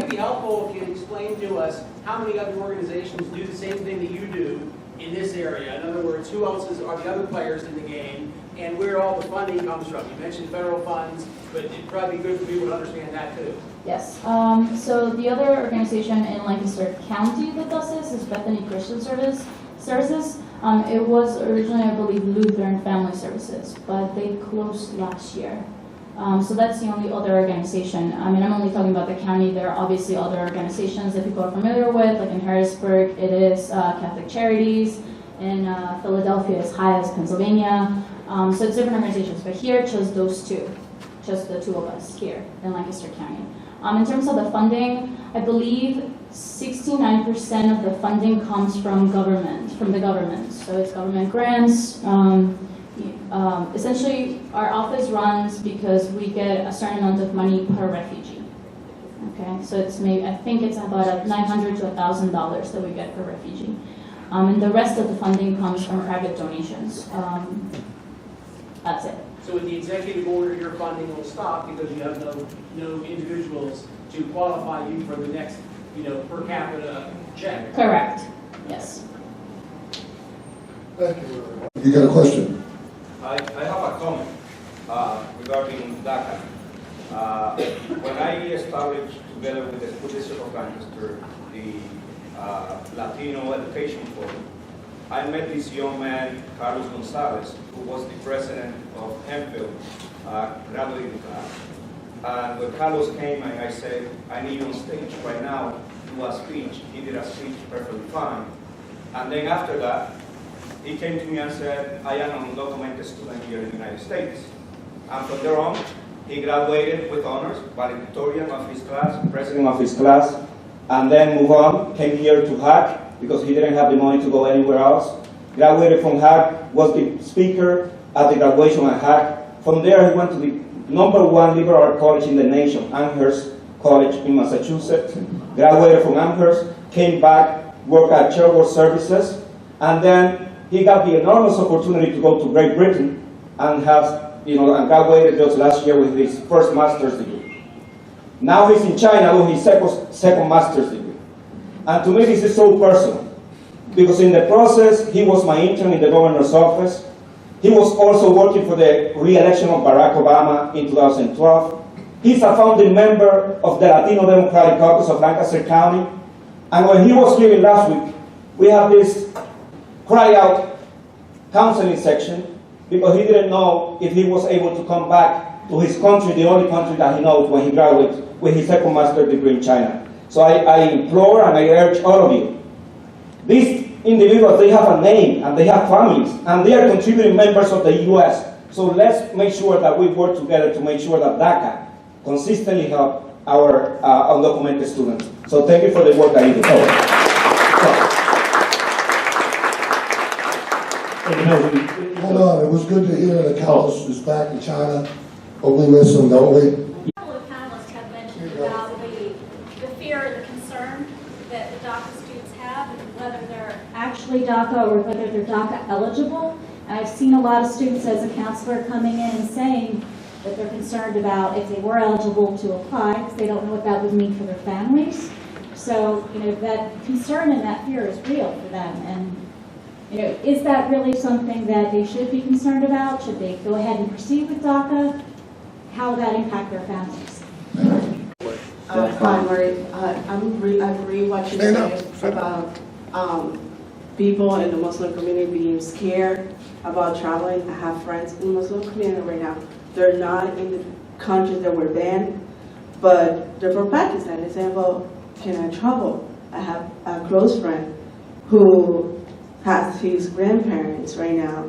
might be helpful if you explain to us how many other organizations do the same thing that you do in this area. In other words, who else are the other players in the game, and where all the funding comes from. You mentioned federal funds, but it'd probably be good for people to understand that too. Yes. So the other organization in Lancaster County that does this is Bethany Christian Services. It was originally, I believe, Lutheran Family Services, but they closed last year. So that's the only other organization. I mean, I'm only talking about the county. There are obviously other organizations that people are familiar with, like in Harrisburg, it is Catholic Charities. In Philadelphia, it's Highs, Pennsylvania. So it's different organizations, but here, just those two. Just the two of us here in Lancaster County. In terms of the funding, I believe 69% of the funding comes from the government. So it's government grants. Essentially, our office runs because we get a certain amount of money per refugee. Okay, so it's maybe, I think it's about $900 to $1,000 that we get per refugee. And the rest of the funding comes from private donations. That's it. So with the executive order, your funding will stop because you have no individuals to qualify you for the next, per capita check. Correct. Yes. Thank you. You got a question? I have a comment regarding Daca. When I established, together with the School District of Lancaster, the Latino Education Forum, I met this young man, Carlos Gonzalez, who was the president of Hemphill graduating class. And when Carlos came, I said, I need you on stage right now, do a speech. He did a speech perfectly fine. And then after that, he came to me and said, I am an undocumented student here in the United States. And from there on, he graduated with honors, valedictorian of his class, president of his class, and then moved on, came here to HAC, because he didn't have the money to go anywhere else. Graduated from HAC, was the speaker at the graduation at HAC. From there, he went to the #1 liberal arts college in the nation, Amherst College in Massachusetts. Graduated from Amherst, came back, worked at Charitable Services, and then he got the enormous opportunity to go to Great Britain and and graduated just last year with his first master's degree. Now he's in China doing his second master's degree. And to me, this is so personal, because in the process, he was my intern in the governor's office. He was also working for the re-election of Barack Obama in 2012. He's a founding member of the Latino Democratic Caucus of Lancaster County. And when he was here last week, we have this cry out counseling section, because he didn't know if he was able to come back to his country, the only country that he knows, when he graduates with his second master's degree in China. So I implore and I urge all of you. These individuals, they have a name and they have families and they are contributing members of the U.S. So let's make sure that we work together to make sure that Daca consistently help our undocumented students. So thank you for the work that you do. Hold on, it was good to hear that Carlos is back in China. But we miss him, don't we? A couple of panelists have mentioned about the fear and the concern that the DACA students have, and whether they're actually DACA or whether they're DACA eligible. And I've seen a lot of students as a counselor coming in and saying that they're concerned about if they were eligible to apply, because they don't know what that would mean for their families. So, that concern and that fear is real for them. And, is that really something that they should be concerned about? Should they go ahead and proceed with DACA? How would that impact their families? Primary, I agree what you said about people in the Muslim community being scared about traveling. I have friends in the Muslim community right now. They're not in the countries that were banned, but they're from Pakistan. They say, well, can I travel? I have a close friend who has his grandparents right now.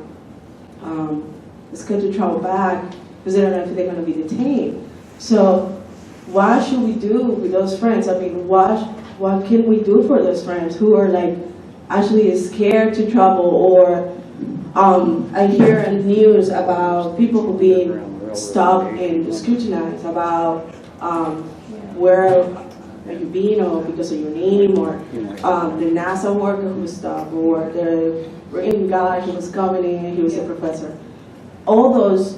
It's good to travel back because they don't know if they're going to be detained. So what should we do with those friends? I mean, what can we do for those friends who are actually scared to travel? Or I hear in the news about people who being stopped and scrutinized about where are you being, or because of your name, or the NASA worker who was stopped, or the Marine guy who was coming in, he was a professor. All those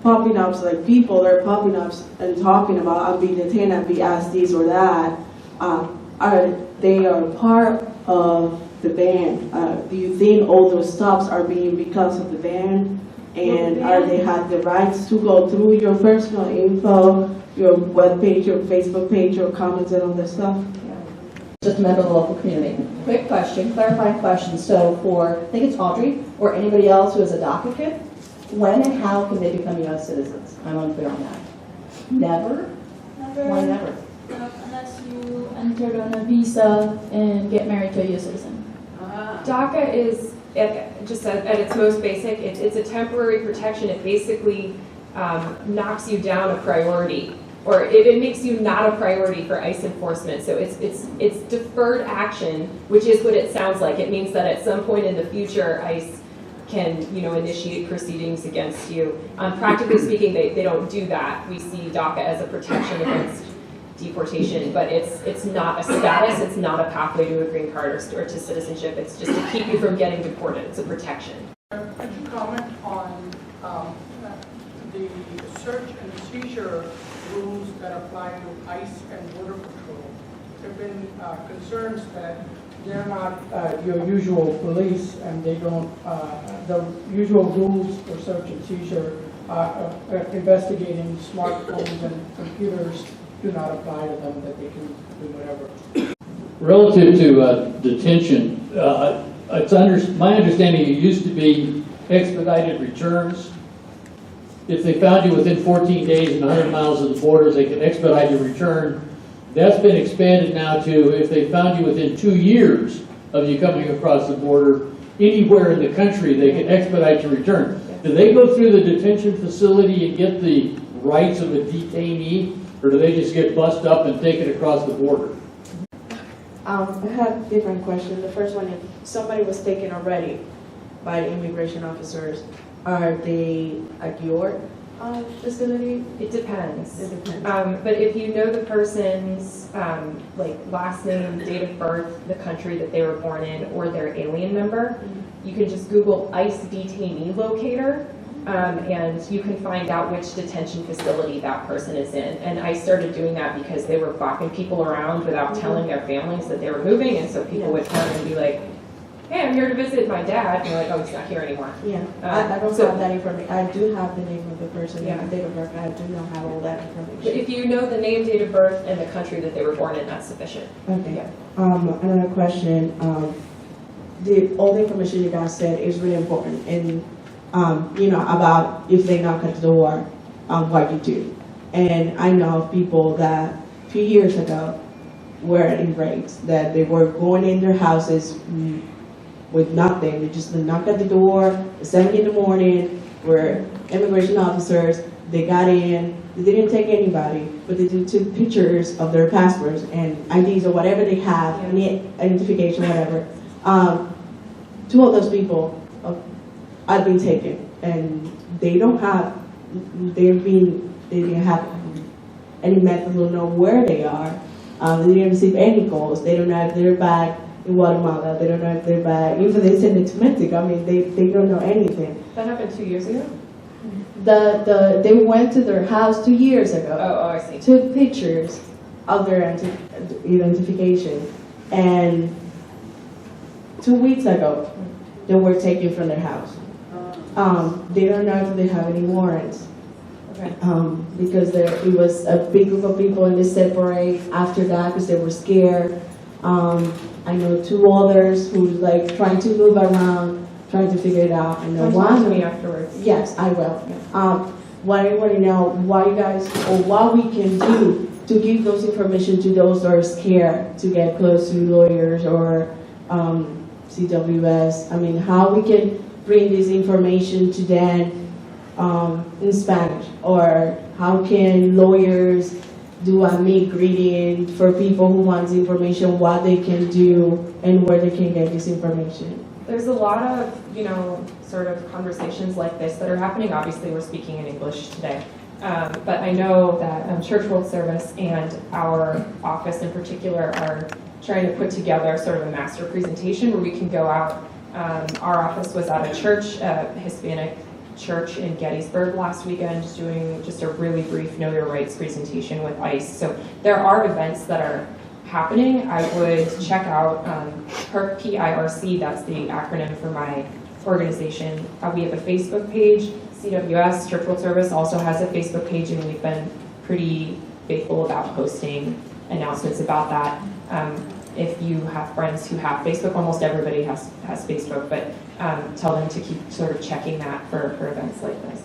popping ups, people are popping up and talking about I'm being detained, I'm being asked this or that. they are part of the ban. Do you think all those stops are being because of the ban? And are they have the rights to go through your personal info, your web page, your Facebook page, your comments and all that stuff? Just a member of the local community. Quick question, clarifying question. So for, I think it's Audrey, or anybody else who is a DACA kid, when and how can they become U.S. citizens? I'm unclear on that. Never? Why never? Unless you enter on a visa and get married to a U.S. citizen. DACA is, just at its most basic, it's a temporary protection. It basically knocks you down a priority, or it makes you not a priority for ICE enforcement. So it's deferred action, which is what it sounds like. It means that at some point in the future, ICE can, initiate proceedings against you. Practically speaking, they don't do that. We see DACA as a protection against deportation, but it's not a status, it's not a pathway to a green card or to citizenship. It's just to keep you from getting deported. It's a protection. Could you comment on the search and seizure rules that apply to ICE and Border Patrol? There have been concerns that they're not your usual police, and they don't, the usual rules for search and seizure, investigating smartphones and computers do not apply to them, that they can do whatever. Relative to detention, my understanding it used to be expedited returns. If they found you within 14 days and 100 miles of the border, they can expedite your return. That's been expanded now to if they found you within 2 years of you coming across the border, anywhere in the country, they can expedite your return. Do they go through the detention facility and get the rights of a detainee, or do they just get bussed up and taken across the border? I have different questions. The first one is, somebody was taken already by immigration officers. Are they at your facility? It depends. It depends. But if you know the person's last name, date of birth, the country that they were born in, or their alien number, you can just Google ICE detainee locator, and you can find out which detention facility that person is in. And I started doing that because they were bopping people around without telling their families that they were moving, and so people would come and be like, hey, I'm here to visit my dad. And you're like, oh, he's not here anymore. Yeah, I don't have that information. I do have the name of the person and the date of birth. I do not have all that information. But if you know the name, date of birth, and the country that they were born in, that's sufficient. Okay. Yeah. Another question. All the information you guys said is really important, and about if they knock at the door, what you do. And I know of people that a few years ago were in rapes, that they were going in their houses with nothing. They just knocked at the door at 7 in the morning, were immigration officers. They got in, they didn't take anybody, but they took pictures of their passports and IDs or whatever they have, any identification, whatever. 2 of those people have been taken, and they didn't have any method to know where they are. They didn't receive any calls. They don't know if they're back in Guatemala. They don't know if they're back. Even they send it to Mexico. I mean, they don't know anything. That happened 2 years ago? They went to their house 2 years ago. Oh, I see. Took pictures of their identification, and 2 weeks ago, they were taken from their house. They don't know if they have any warrants. Okay. Because it was a big group of people, and they separate after that because they were scared. I know 2 others who trying to move around, trying to figure it out. I know one. To me afterwards. Yes, I will. What I want to know, what you guys, or what we can do to give those information to those that are scared to get close to lawyers or CWS. I mean, how we can bring this information to them in Spanish, or how can lawyers do a meet greeting for people who want information, what they can do and where they can get this information. There's a lot of, sort of conversations like this that are happening. Obviously, we're speaking in English today. But I know that Church World Service and our office in particular are trying to put together sort of a master presentation where we can go out. Our office was at a church, a Hispanic church in Gettysburg last weekend, doing just a really brief Know Your Rights presentation with ICE. So there are events that are happening, I would check out PIRC, P-I-R-C, that's the acronym for my organization. We have a Facebook page. CWS, Church World Service, also has a Facebook page, and we've been pretty faithful about posting announcements about that. If you have friends who have Facebook, almost everybody has Facebook, but tell them to keep sort of checking that for events like this.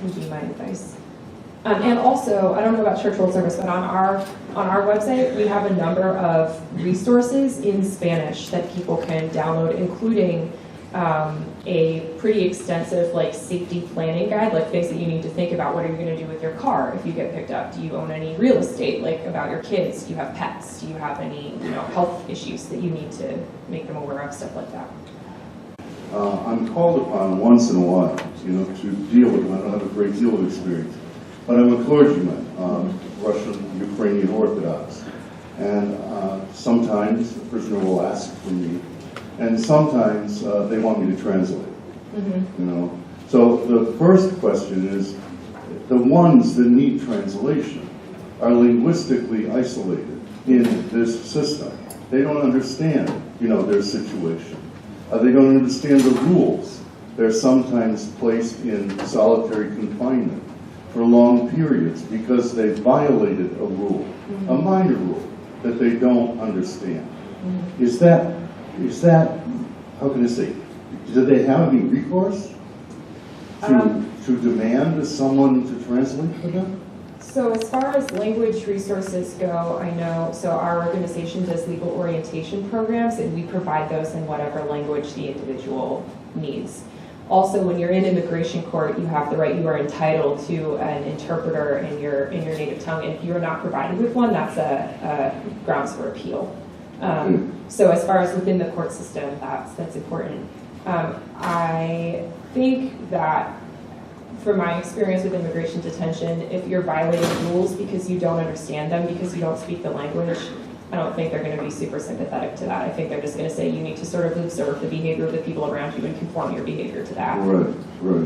Would be my advice. And also, I don't know about Church World Service, but on our website, we have a number of resources in Spanish that people can download, including a pretty extensive safety planning guide, things that you need to think about. What are you going to do with your car if you get picked up? Do you own any real estate, about your kids? Do you have pets? Do you have any health issues that you need to make them aware of, stuff like that? I'm called upon once in a while, to deal with them. I don't have a great deal of experience, but I'm a clergyman, Russian, Ukrainian Orthodox, and sometimes the prisoner will ask for me, and sometimes they want me to translate. Mm-hmm. So the first question is, the ones that need translation are linguistically isolated in this system. They don't understand, their situation. They don't understand the rules. They're sometimes placed in solitary confinement for long periods because they violated a rule, mm-hmm. a minor rule that they don't understand. Mm-hmm. Is that, how can I say, do they have any recourse to demand someone to translate for them? So as far as language resources go, I know, so our organization does legal orientation programs, and we provide those in whatever language the individual needs. Also, when you're in immigration court, you have the right, you are entitled to an interpreter in your native tongue, and if you are not provided with one, that's a grounds for appeal. So as far as within the court system, that's important. I think that from my experience with immigration detention, if you're violating rules because you don't understand them, because you don't speak the language, I don't think they're going to be super sympathetic to that. I think they're just going to say you need to sort of observe the behavior of the people around you and conform your behavior to that. Right, right.